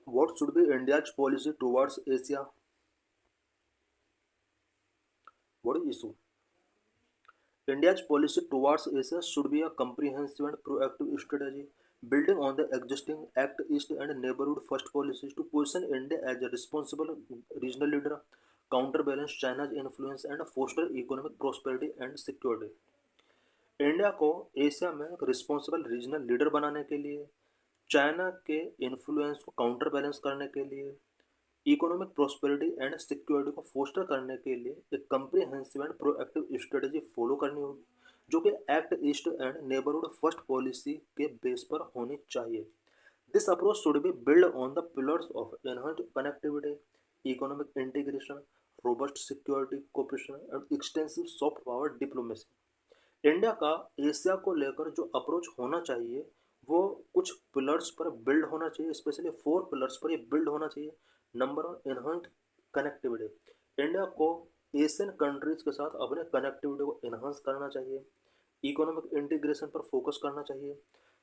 What should be India's policy towards Asia? What is issue? India's policy towards Asia should be a comprehensive and proactive strategy, building on the existing Act East and Neighborhood First policies to position India as a responsible regional leader, counterbalance China's influence, and foster economic prosperity and security. India को Asia में एक responsible regional leader बनाने के लिए, China के influence को counter balance करने के लिए, इकोनॉमिक प्रॉस्पेरिटी एंड सिक्योरिटी को फोस्टर करने के लिए एक comprehensive and proactive strategy follow करनी होगी, जो कि act east and neighbourhood first policy के बेस पर होनी चाहिए. This approach should be build on the pillars of enhanced connectivity, economic integration, robust security cooperation and extensive soft power diplomacy. India का Asia को लेकर जो अप्रोच होना चाहिए वो कुछ पिलर्स पर बिल्ड होना चाहिए, स्पेशली 4 पिलर्स पर ये बिल्ड होना चाहिए. Number 1, enhanced connectivity. इंडिया को एशियन कंट्रीज के साथ अपने कनेक्टिविटी को एनहांस करना चाहिए. इकोनॉमिक इंटीग्रेशन पर फोकस करना चाहिए.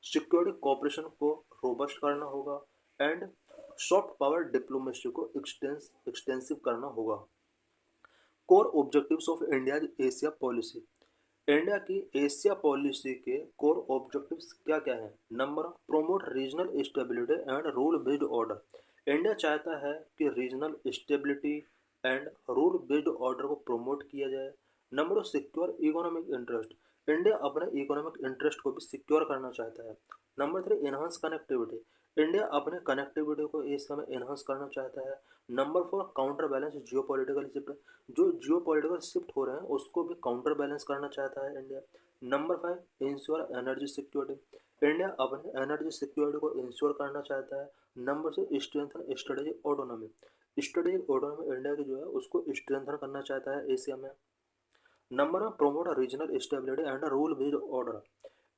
सिक्योरिटी कोऑपरेशन को रोबस्ट करना होगा एंड सॉफ्ट पावर डिप्लोमेसी को एक्सटेंसिव करना होगा. Core objectives of India Asia policy. India की एशिया पॉलिसी के कोर ऑब्जेक्टिव्स क्या क्या हैं? Number 1, promote regional stability and rule based order. India चाहता है कि regional stability and rule based order को प्रमोट किया जाए. Number 2, secure economic interest. India अपने इकोनॉमिक इंटरेस्ट को भी सिक्योर करना चाहता है. Number 3, enhance connectivity. इंडिया अपने कनेक्टिविटी को एशिया में एनहांस करना चाहता है. नंबर 4, काउंटर बैलेंस जियो पॉलिटिकल शिफ्ट. जो जियो पॉलिटिकल शिफ्ट हो रहे हैं उसको भी काउंटर बैलेंस करना चाहता है India. Number 5, ensure energy security. India अपने एनर्जी सिक्योरिटी को इंश्योर करना चाहता है. Number 6, strengthen strategic autonomy. Strategic autonomy India की जो है उसको स्ट्रेंथन करना चाहता है एशिया में. Number 1, promote regional stability and rule based order.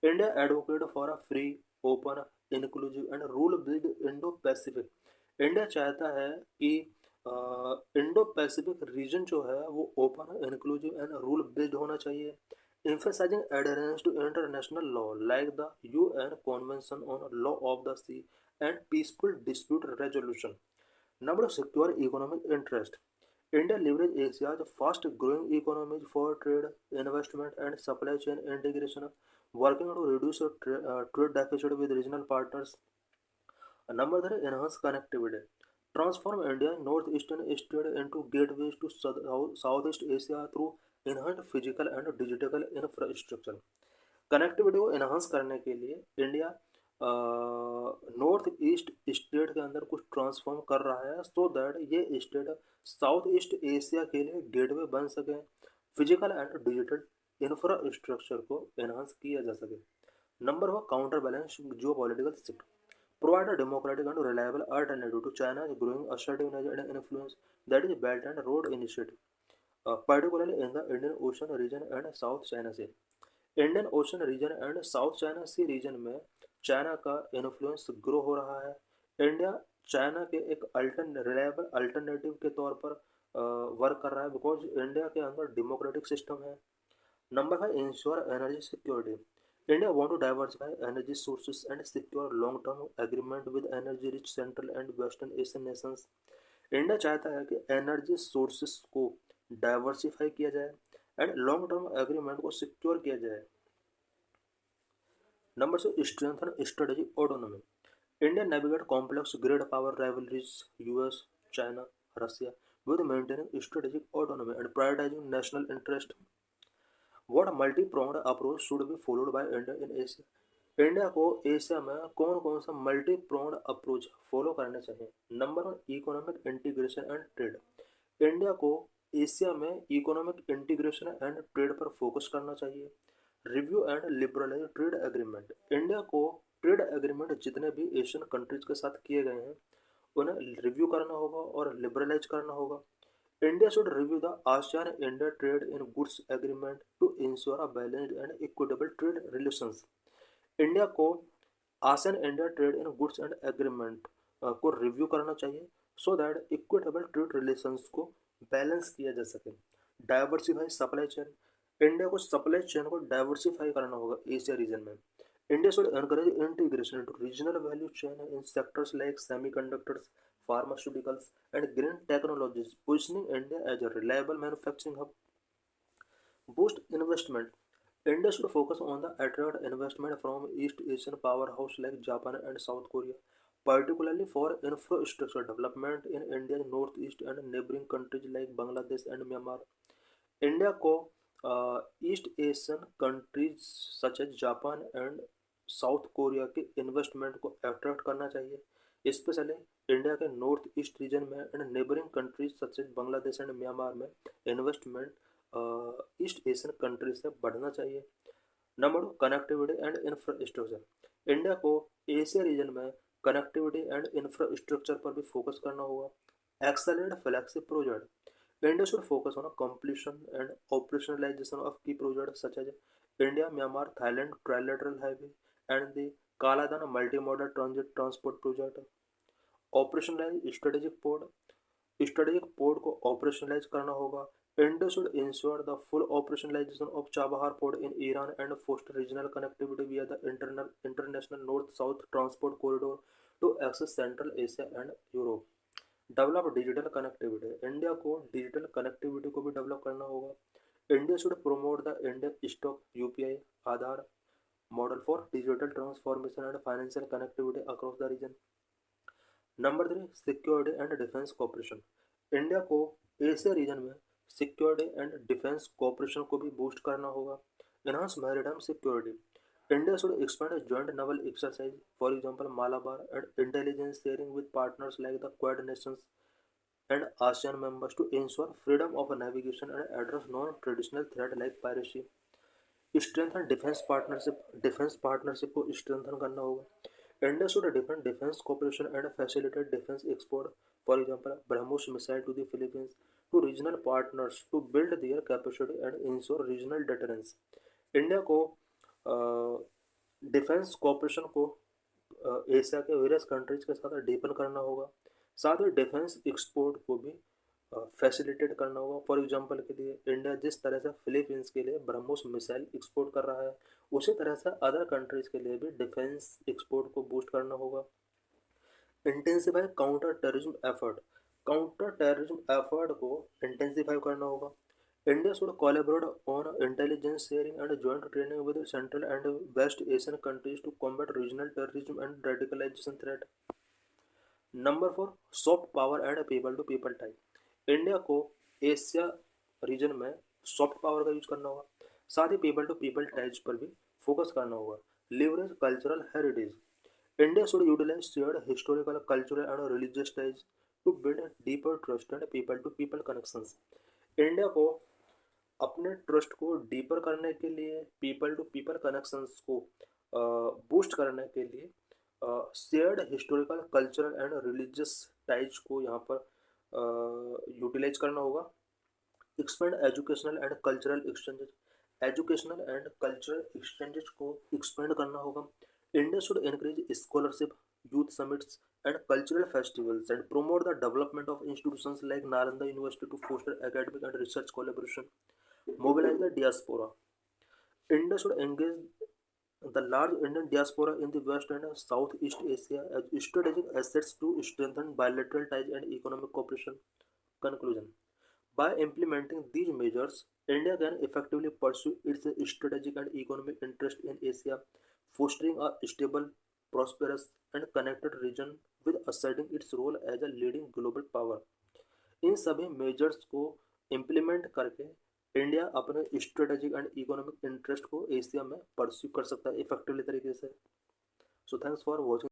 India advocate for a free, open, inclusive and rule based Indo Pacific. India चाहता है कि इंडो पैसिफिक रीजन जो है वो open, inclusive and rule based होना चाहिए. emphasizing adherence to international law like the UN Convention on Law of the Sea and peaceful dispute resolution. Number 2, secure economic interest. India leverages Asia's fast-growing economies for trade, investment, and supply chain integration, working to reduce trade deficit with regional partners. Number 3, enhance connectivity. Transform India's northeastern state into gateways to Southeast Asia through enhanced physical and digital infrastructure. Connectivity को enhance करने के लिए India north east state के अंदर कुछ transform कर रहा है सो दैट ये स्टेट साउथ ईस्ट एशिया के लिए गेटवे बन सके, फिजिकल एंड डिजिटल इंफ्रास्ट्रक्चर को एनहांस किया जा सके. Number 4, counter balance Jio political shift. Provide a democratic and reliable alternative to China's growing assertiveness and influence, that is Belt and Road Initiative, particularly in the Indian Ocean region and South China Sea. Indian Ocean region and South China Sea region में China का influence grow हो रहा है. India China के एक reliable alternative के तौर पर वर्क कर रहा है बिकॉज इंडिया के अंदर डेमोक्रेटिक सिस्टम है. Number 5, ensure energy security. India want to diversify energy sources and secure long-term agreement with energy-rich Central and Western Asian nations. India चाहता है कि एनर्जी सोर्सेस को डाइवर्सिफाई किया जाए एंड लॉन्ग टर्म एग्रीमेंट को secure किया जाए. Number 6, strengthen strategic autonomy. India navigate complex great power rivalries US, China, Russia with maintaining strategic autonomy and prioritizing national interest. What multi-pronged approach should be followed by India in Asia? India को Asia में कौन कौन सा multi प्रोंड approach follow करने चाहिए? Number 1, economic integration and trade. India को Asia में economic integration and trade पर फोकस करना चाहिए. Review and liberalise trade agreement. India को ट्रेड एग्रीमेंट जितने भी एशियन कंट्रीज के साथ किए गए हैं उन्हें रिव्यू करना होगा और लिबरलाइज करना होगा. India should review the ASEAN-India Trade in Goods Agreement to ensure a balanced and equitable trade relations. India को ASEAN India trade in goods and agreement को रिव्यू करना चाहिए so that equitable trade relations को balance किया जा सके. Diversify supply chain. India को supply chain को डाइवर्सिफाई करना होगा एशिया रीजन में. India should encourage integration into regional value chain in sectors like semiconductors, pharmaceuticals, and green technologies, positioning India as a reliable manufacturing hub. Boost investment. India should focus on the attract investment from East Asian powerhouse like Japan and South Korea, particularly for infrastructure development in India's northeast and neighboring countries like Bangladesh and Myanmar. India को East Asian countries such as Japan and South Korea के investment को attract करना चाहिए, specially India के North East region में and neighbouring countries such as Bangladesh and Myanmar में investment East Asian countries से बढ़ना चाहिए। Number 2, connectivity and infrastructure. India को एशिया रीजन में कनेक्टिविटी एंड इंफ्रास्ट्रक्चर पर भी फोकस करना होगा। Excellent flagship project. India should focus on a completion and operationalization of key projects such as India Myanmar Thailand Trilateral Highway and the Kaladan Multimodal Transit Transport Project. Operationalize strategic port को operationalize करना होगा। India should ensure the full operationalization of Chabahar port in Iran and foster regional connectivity via the international north-south transport corridor to access Central Asia and Europe. Develop digital connectivity. India को digital connectivity को भी develop करना होगा। India should promote the Indian stack UPI Aadhaar model for digital transformation and financial connectivity across the region. Number 3, security and defence cooperation. India को Asia region में security and defence cooperation को भी boost करना होगा। Enhance maritime security. India should expand a joint naval exercise, for example, Malabar, and intelligence sharing with partners like the Quad nations and ASEAN members to ensure freedom of navigation and address non-traditional threats like piracy. Strengthen defense partnership. Defense partnership को strengthen करना होगा। India should deepen defense cooperation and facilitate defense export, for example, BrahMos missile to the Philippines, to regional partners to build their capacity and ensure regional deterrence. India को defence cooperation को Asia के various countries के साथ deepen करना होगा। साथ ही defence export को भी फैसिलिटेट करना होगा। फॉर एग्जांपल के लिए इंडिया जिस तरह से फिलीपींस के लिए ब्रह्मोस मिसाइल एक्सपोर्ट कर रहा है, उसी तरह से अदर कंट्रीज के लिए भी डिफेंस एक्सपोर्ट को बूस्ट करना होगा। Intensify counter terrorism effort. Counter terrorism effort को इंटेंसिफाई करना होगा। India should collaborate on intelligence sharing and joint training with Central and West Asian countries to combat regional terrorism and radicalization threat. Number 4, soft power and people to people tie. India को Asia region में soft power का use करना होगा, साथ ही people to people ties पर भी focus करना होगा। Leverage cultural heritage. India should utilise shared historical cultural and religious ties to build deeper trust and people to people connections. India को अपने ट्रस्ट को डीपर करने के लिए, पीपल टू पीपल कनेक्शंस को बूस्ट करने के लिए shared historical cultural and religious ties को यहाँ पर यूटिलाइज करना होगा। Expand educational and cultural exchanges. Educational and cultural exchanges को एक्सपेंड करना होगा। India should encourage scholarship, youth summits, and cultural festivals, and promote the development of institutions like Nalanda University to foster academic and research collaboration. Mobilize the diaspora. India should engage the large Indian diaspora in the West and Southeast Asia as strategic assets to strengthen bilateral ties and economic cooperation. Conclusion. By implementing these measures, India can effectively pursue its strategic and economic interest in Asia, fostering a stable, prosperous, and connected region with asserting its role as a leading global power. इन सभी measures को implement करके India अपने strategic and economic interest को Asia में pursue कर सकता है effectively तरीके से। So thanks for watching.